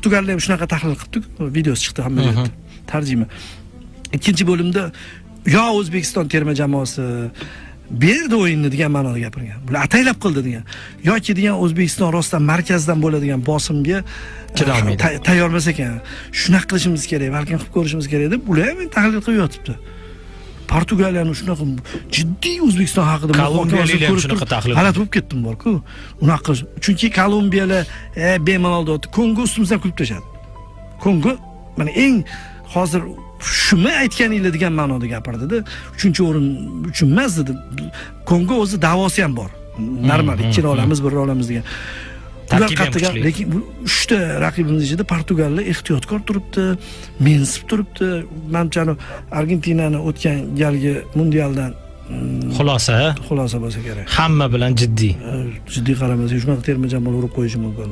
Portugaliya ham shunaqa tahlil qildik, videosi chiqdi hamma yerda. Tarjima. Ikkinchi bo'limda yo O'zbekiston terma jamoasi berdi o'yinni degan ma'noda gapirgan. Bular ataylab qildi degan. Yoki degan O'zbekiston rostdan markazdan bo'ladigan bosimga tayyor emas ekan. Shunaqa qilishimiz kerak, balkim qilib ko'rishimiz kerak deb ular ham tahlil qilib yotibdi. Portugaliyani shunaqa jiddiy O'zbekiston haqida Kolumbiyaliklar ham shunaqa tahlil. G'alati bo'lib ketdim bor-ku. Unaqa chunki Kolumbiyalar bemalol deyapti. Kongo ustimizdan kulib tashadi. Kongo mana eng hozir shuni aytganinglar degan ma'noda gapirdi-da. 3-o'rin uchun emas dedi. Kongo o'zi da'vosi ham bor. Normal, ikkala olamiz, bir olamiz degan. Ular qattiq, lekin bu 3 ta raqibimiz ichida Portugaliya ehtiyotkor turibdi, mensib turibdi. Menimcha Argentinani o'tgan galgi mundialdan xulosa bo'lsa kerak. Hamma bilan jiddiy. Jiddiy qaramasa, shunaqa terma jamoalar urib qo'yishi mumkin.